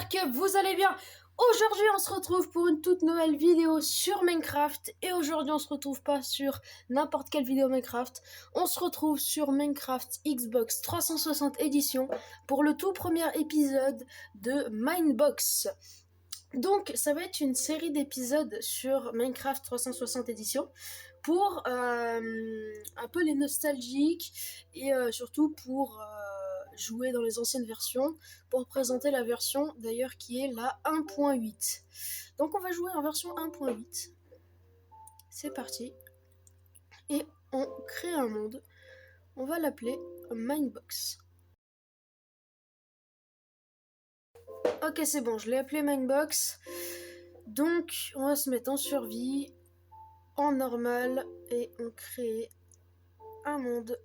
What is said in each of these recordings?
j'espère que vous allez bien. Aujourd'hui on se retrouve pour une toute nouvelle vidéo sur Minecraft. Et aujourd'hui on se retrouve pas sur n'importe quelle vidéo Minecraft. On se retrouve sur Minecraft Xbox 360 édition pour le tout premier épisode de Minebox. Donc ça va être une série d'épisodes sur Minecraft 360 édition pour un peu les nostalgiques et surtout pour jouer dans les anciennes versions, pour présenter la version d'ailleurs qui est la 1.8. Donc on va jouer en version 1.8. C'est parti. Et on crée un monde. On va l'appeler Minebox. Ok, c'est bon, je l'ai appelé Minebox. Donc on va se mettre en survie, en normal, et on crée un monde.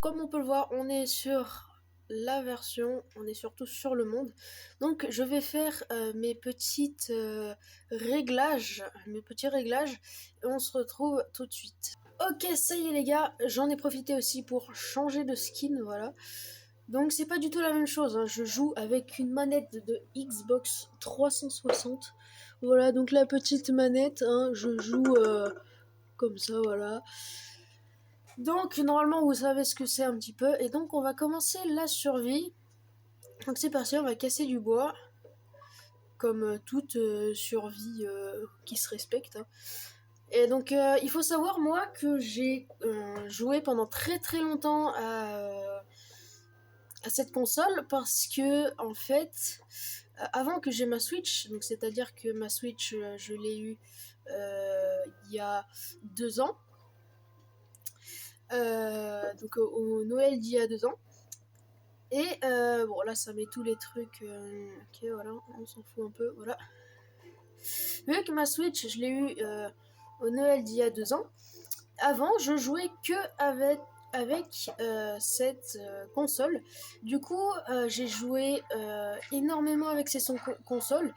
Comme on peut le voir, on est sur la version, on est surtout sur le monde. Donc je vais faire mes petits réglages, et on se retrouve tout de suite. Ok, ça y est les gars, j'en ai profité aussi pour changer de skin, voilà. Donc c'est pas du tout la même chose, hein. Je joue avec une manette de Xbox 360. Voilà, donc la petite manette, hein, je joue comme ça, voilà. Donc normalement vous savez ce que c'est un petit peu. Et donc on va commencer la survie. Donc c'est parti, on va casser du bois. Comme toute survie qui se respecte, hein. Et donc il faut savoir moi que j'ai joué pendant très très longtemps à cette console. Parce que en fait avant que j'ai ma Switch, donc c'est-à-dire que ma Switch je l'ai eu il y a 2 ans. Donc au Noël d'il y a 2 ans. Et bon là ça met tous les trucs. Ok voilà, on s'en fout un peu, voilà. Vu que ma Switch je l'ai eu au Noël d'il y a 2 ans. Avant je jouais que avec cette console. Du coup j'ai joué énormément avec ces consoles.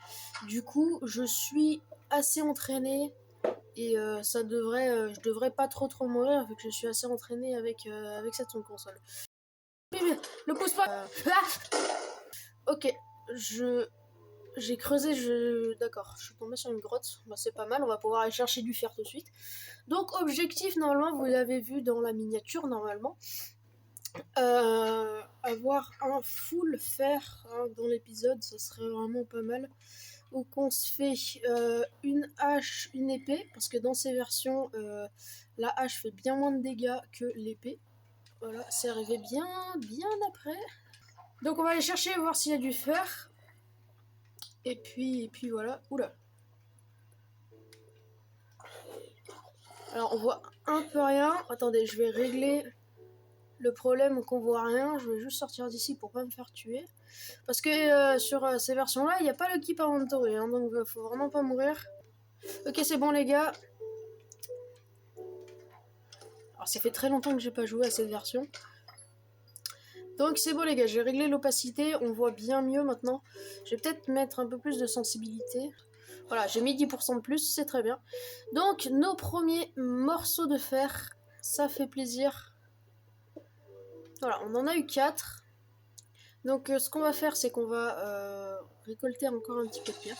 Du coup je suis assez entraînée. Et ça devrait, je devrais pas trop mourir vu que je suis assez entraînée avec cette console. Le pouce pas. Ok, j'ai creusé, d'accord, je suis tombée sur une grotte. Bah, c'est pas mal, on va pouvoir aller chercher du fer tout de suite. Donc objectif, normalement, vous l'avez vu dans la miniature, normalement. Avoir un full fer hein, dans l'épisode, ça serait vraiment pas mal. Donc on se fait une hache, une épée, parce que dans ces versions, la hache fait bien moins de dégâts que l'épée. Voilà, c'est arrivé bien après. Donc on va aller chercher, voir s'il y a du fer. Et puis voilà. Oula. Alors on voit un peu rien. Attendez, je vais régler le problème qu'on voit rien. Je vais juste sortir d'ici pour pas me faire tuer. Parce que sur ces versions-là, il n'y a pas le keep inventory, hein, donc faut vraiment pas mourir. Ok, c'est bon les gars. Alors ça fait très longtemps que j'ai pas joué à cette version. Donc c'est bon les gars, j'ai réglé l'opacité, on voit bien mieux maintenant. Je vais peut-être mettre un peu plus de sensibilité. Voilà, j'ai mis 10% de plus, c'est très bien. Donc nos premiers morceaux de fer, ça fait plaisir. Voilà, on en a eu 4. Donc ce qu'on va faire, c'est qu'on va récolter encore un petit peu de pierre.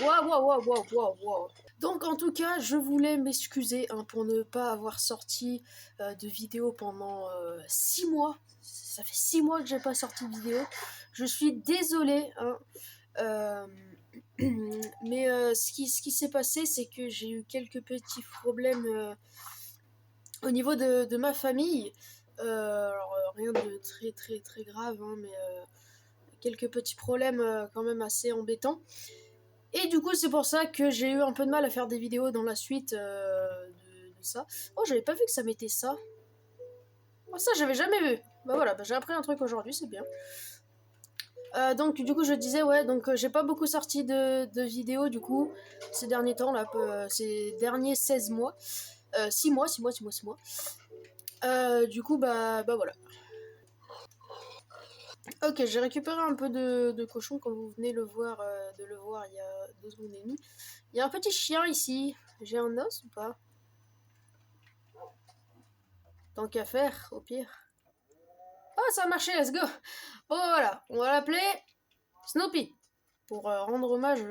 Waouh. Donc en tout cas, je voulais m'excuser hein, pour ne pas avoir sorti de vidéo pendant 6 mois. Ça fait 6 mois que j'ai pas sorti de vidéo. Je suis désolée. Hein. Mais ce qui s'est passé, c'est que j'ai eu quelques petits problèmes au niveau de ma famille. Alors rien de très grave, hein, mais quelques petits problèmes quand même assez embêtants. Et du coup, c'est pour ça que j'ai eu un peu de mal à faire des vidéos dans la suite de ça. Oh, j'avais pas vu que ça mettait ça. Oh, ça, j'avais jamais vu. Bah voilà, bah, j'ai appris un truc aujourd'hui, c'est bien. Donc, du coup, je disais, ouais, donc j'ai pas beaucoup sorti de vidéos, du coup, ces derniers temps, là, ces derniers 16 mois. 6 mois. Du coup, bah voilà. Ok, j'ai récupéré un peu de cochon, comme vous venez de le voir il y a 2 secondes et demie. Il y a un petit chien ici. J'ai un os ou pas? Tant qu'à faire, au pire. Oh, ça a marché, let's go. Bon, voilà, on va l'appeler Snoopy. Pour rendre hommage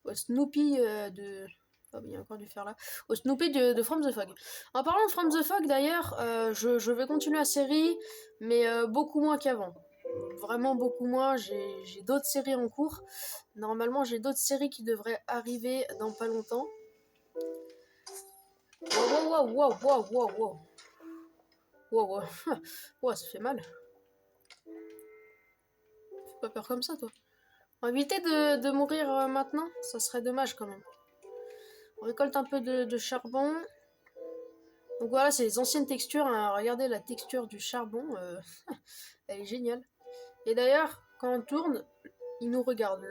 au Snoopy de... Oh, il y a encore du fer là. Au Snoopy de From the Fog. En parlant de From the Fog, d'ailleurs, je vais continuer la série, mais beaucoup moins qu'avant. Vraiment beaucoup moins. J'ai d'autres séries en cours. Normalement, j'ai d'autres séries qui devraient arriver dans pas longtemps. Wow, wow, wow, wow, wow, wow. Wow, wow. Wow, ça fait mal. Fais pas peur comme ça, toi. On va éviter de mourir maintenant. Ça serait dommage quand même. On récolte un peu de charbon. Donc voilà, c'est les anciennes textures. Hein. Regardez la texture du charbon. Elle est géniale. Et d'ailleurs, quand on tourne, il nous regarde.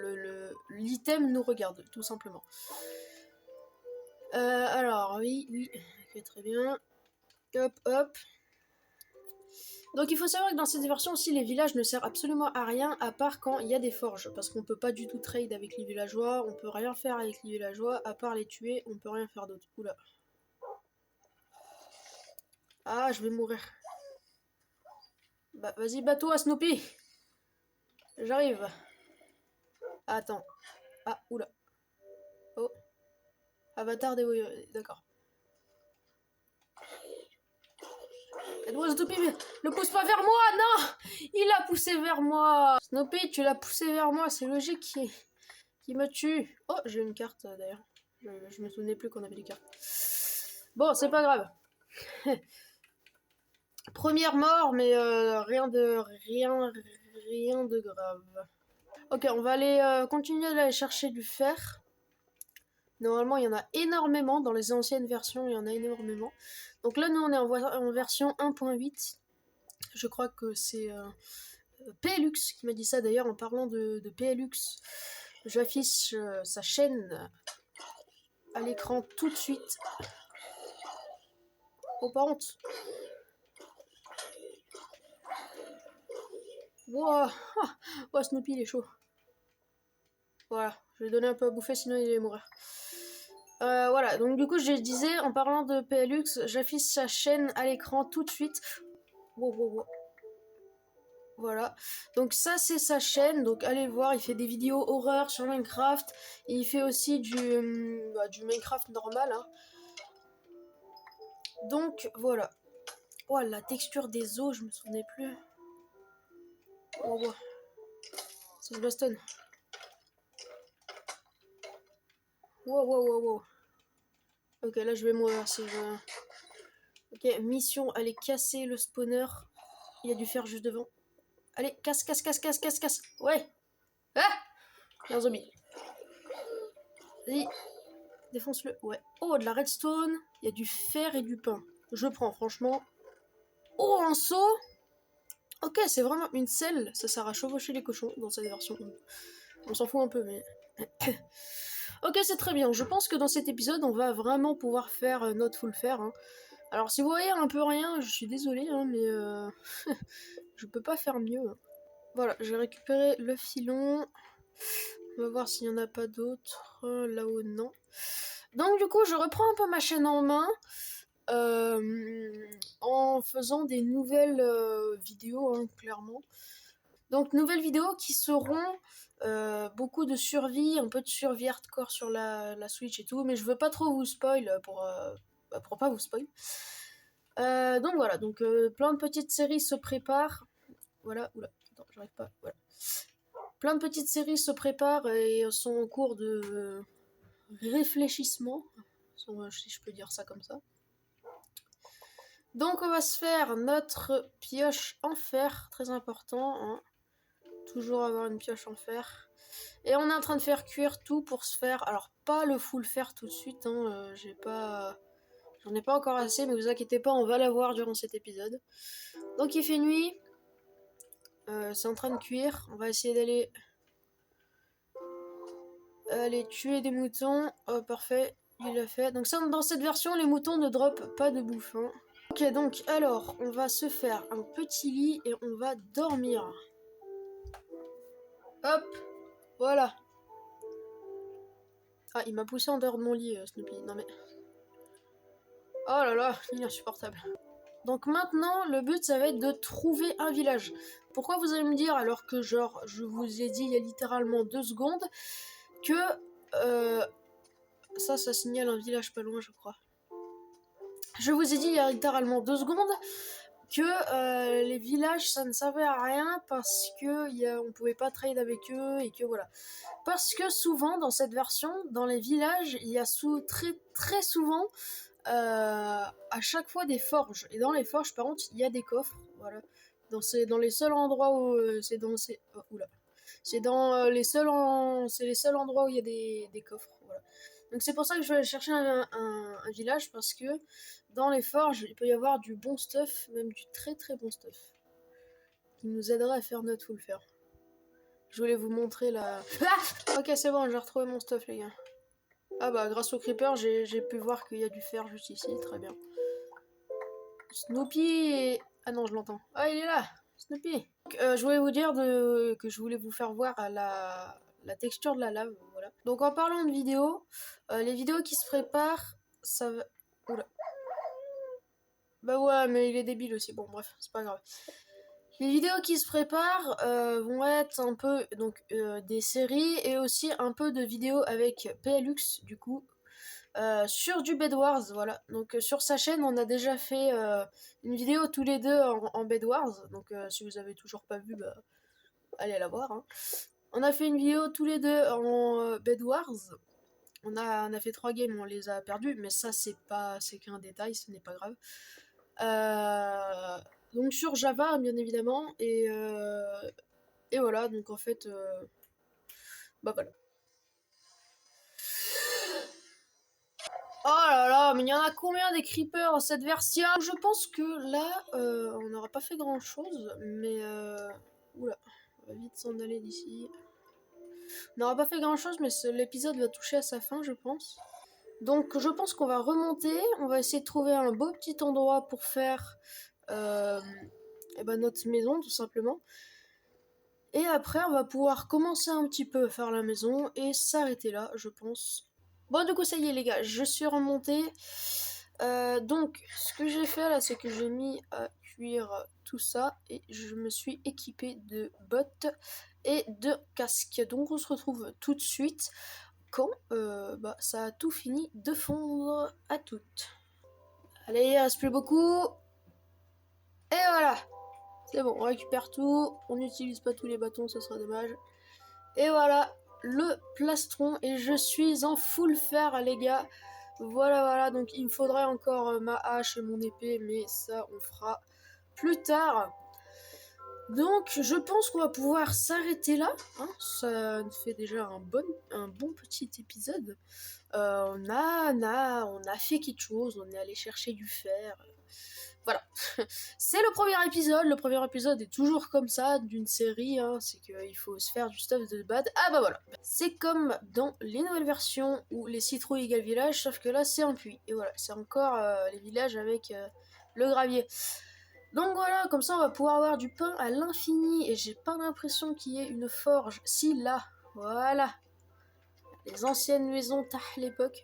L'item nous regarde, tout simplement. Alors, oui. Ok, très bien. Hop, hop. Donc il faut savoir que dans cette version aussi, les villages ne servent absolument à rien à part quand il y a des forges. Parce qu'on peut pas du tout trade avec les villageois. On peut rien faire avec les villageois. À part les tuer, on peut rien faire d'autre. Oula. Ah, je vais mourir. Bah, vas-y, bats-toi, Snoopy. J'arrive. Attends. Ah, oula. Oh. Avatar des... D'accord. Aide-moi, Snoopy, ne pousse pas vers moi, non. Il a poussé vers moi. Snoopy, tu l'as poussé vers moi, c'est logique qu'il me tue. Oh, j'ai une carte, d'ailleurs. Je me souvenais plus qu'on avait des cartes. Bon, c'est pas grave. Première mort, mais rien de grave. Ok, on va aller continuer d'aller chercher du fer. Normalement, il y en a énormément. Dans les anciennes versions, il y en a énormément. Donc là, nous, on est en version 1.8. Je crois que c'est PLux qui m'a dit ça. D'ailleurs, en parlant de PLux, j'affiche sa chaîne à l'écran tout de suite. Oh, par honte. Wow. Oh, Snoopy, il est chaud. Voilà, je vais donner un peu à bouffer, sinon il va mourir. Voilà, donc du coup, je disais, en parlant de PLux, j'affiche sa chaîne à l'écran tout de suite. Wow. Voilà, donc ça c'est sa chaîne, donc allez voir, il fait des vidéos horreur sur Minecraft, et il fait aussi du Minecraft normal. Hein. Donc voilà. Oh, la texture des os, je me souvenais plus. Wow. C'est le baston. Wow. Ok, là je vais mourir si je... Ok, mission, aller casser le spawner. Il y a du fer juste devant. Allez, casse. Ouais. Ah, il y a un zombie. Vas-y, défonce-le. Ouais. Oh, de la redstone. Il y a du fer et du pain. Je prends, franchement. Oh, un seau. Ok, c'est vraiment une selle. Ça sert à chevaucher les cochons dans cette version. On s'en fout un peu, mais... Ok, c'est très bien. Je pense que dans cet épisode, on va vraiment pouvoir faire notre full fer. Hein. Alors, si vous voyez un peu rien, je suis désolée, hein, mais... je peux pas faire mieux. Hein. Voilà, j'ai récupéré le filon. On va voir s'il n'y en a pas d'autres. Là-haut, non. Donc du coup, je reprends un peu ma chaîne en main. En faisant des nouvelles vidéos, hein, clairement. Donc nouvelles vidéos qui seront beaucoup de survie, un peu de survie hardcore sur la Switch et tout. Mais je veux pas trop vous spoil pour pas vous spoil. Donc voilà, donc plein de petites séries se préparent. Voilà, oula, attends, j'arrive pas, voilà. Plein de petites séries se préparent et sont en cours de réfléchissement, si je peux dire ça comme ça. Donc on va se faire notre pioche en fer, très important, hein. Toujours avoir une pioche en fer. Et on est en train de faire cuire tout pour se faire, alors pas le full fer tout de suite, hein, j'en ai pas encore assez, mais vous inquiétez pas, on va l'avoir durant cet épisode. Donc il fait nuit, c'est en train de cuire, on va essayer d'aller tuer des moutons. Oh parfait, il l'a fait. Donc ça, dans cette version, les moutons ne dropent pas de bouffe. Hein. Ok, donc alors, on va se faire un petit lit et on va dormir. Hop, voilà. Ah, il m'a poussé en dehors de mon lit, Snoopy. Non mais... Oh là là, il est insupportable. Donc maintenant, le but, ça va être de trouver un village. Pourquoi vous allez me dire, alors que genre, je vous ai dit il y a littéralement 2 secondes, que ça signale un village pas loin, je crois. Je vous ai dit il y a littéralement 2 secondes que les villages, ça ne servait à rien parce que on pouvait pas trade avec eux et que voilà. Parce que souvent, dans cette version, dans les villages, il y a très souvent à chaque fois des forges. Et dans les forges, par contre, il y a des coffres. Voilà. Dans les seuls endroits où c'est dans ces oula. C'est dans les seuls endroits où il y a des coffres. Voilà. Donc c'est pour ça que je vais aller chercher un village parce que dans les forges, il peut y avoir du bon stuff, même du très bon stuff, qui nous aiderait à faire notre full fer. Je voulais vous montrer la... Ah, ok, c'est bon, j'ai retrouvé mon stuff, les gars. Ah bah, grâce au creeper, j'ai pu voir qu'il y a du fer juste ici, très bien. Snoopy et... Ah non, je l'entends. Ah, il est là, Snoopy. Donc, je voulais vous dire que je voulais vous faire voir la texture de la lave, voilà. Donc en parlant de vidéos, les vidéos qui se préparent, ça va... Oula. Bah ouais, mais il est débile aussi, bon bref, c'est pas grave. Les vidéos qui se préparent vont être un peu donc des séries et aussi un peu de vidéos avec PLux du coup sur du Bed Wars, voilà. Donc sur sa chaîne on a déjà fait une vidéo tous les deux en Bed Wars, donc si vous avez toujours pas vu, bah, allez la voir. Hein. On a fait une vidéo tous les deux en Bed Wars. On a fait 3 games, on les a perdus, mais ça c'est qu'un détail, ce n'est pas grave. Donc sur Java bien évidemment et voilà, donc en fait bah voilà. Oh là là, mais il y en a combien des creepers dans cette version? Je pense que là on n'aura pas fait grand chose, mais oula, on va vite s'en aller d'ici. On n'aura pas fait grand chose, mais l'épisode va toucher à sa fin, je pense. Donc je pense qu'on va remonter, on va essayer de trouver un beau petit endroit pour faire notre maison tout simplement. Et après on va pouvoir commencer un petit peu à faire la maison et s'arrêter là, je pense. Bon du coup ça y est les gars, je suis remontée. Donc ce que j'ai fait là, c'est que j'ai mis à cuire tout ça et je me suis équipée de bottes et de casque. Donc on se retrouve tout de suite quand ça a tout fini de fondre à toutes. Allez, il reste plus beaucoup. Et voilà. C'est bon, on récupère tout. On n'utilise pas tous les bâtons, ça sera dommage. Et voilà, le plastron. Et je suis en full fer, les gars. Voilà. Donc il me faudrait encore ma hache et mon épée, mais ça, on fera plus tard. Donc je pense qu'on va pouvoir s'arrêter là. Hein. Ça nous fait déjà un bon petit épisode. On a fait quelque chose, on est allé chercher du fer. Voilà. C'est le premier épisode. Le premier épisode est toujours comme ça, d'une série. Hein. C'est qu'il faut se faire du stuff de bad. Ah bah voilà. C'est comme dans les nouvelles versions où les citrouilles égale village, sauf que là c'est un puits. Et voilà, c'est encore les villages avec le gravier. Donc voilà, comme ça on va pouvoir avoir du pain à l'infini. Et j'ai pas l'impression qu'il y ait une forge. Si, là, voilà. Les anciennes maisons tah l'époque.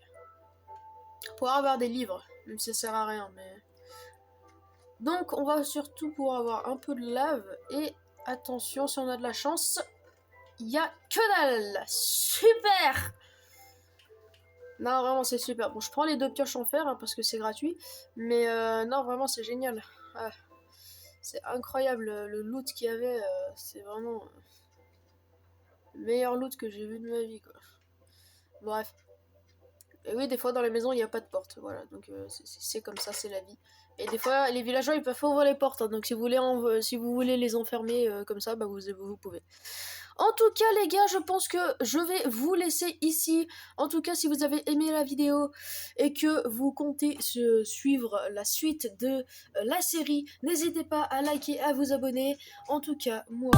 Pour avoir des livres, même si ça sert à rien, mais... Donc on va surtout pouvoir avoir un peu de lave. Et attention, si on a de la chance, il y a que dalle. Super. Non, vraiment c'est super. Bon, je prends les 2 pioches en fer hein, parce que c'est gratuit. Mais non, vraiment c'est génial. Ah. C'est incroyable le loot qu'il y avait, c'est vraiment le meilleur loot que j'ai vu de ma vie quoi. Bref. Et oui, des fois dans les maisons il n'y a pas de porte, voilà, donc c'est comme ça, c'est la vie. Et des fois les villageois ils peuvent ouvrir les portes, hein, donc si vous voulez les enfermer comme ça, bah vous pouvez. En tout cas les gars, je pense que je vais vous laisser ici. En tout cas si vous avez aimé la vidéo et que vous comptez suivre la suite de la série, n'hésitez pas à liker, à vous abonner. En tout cas, moi...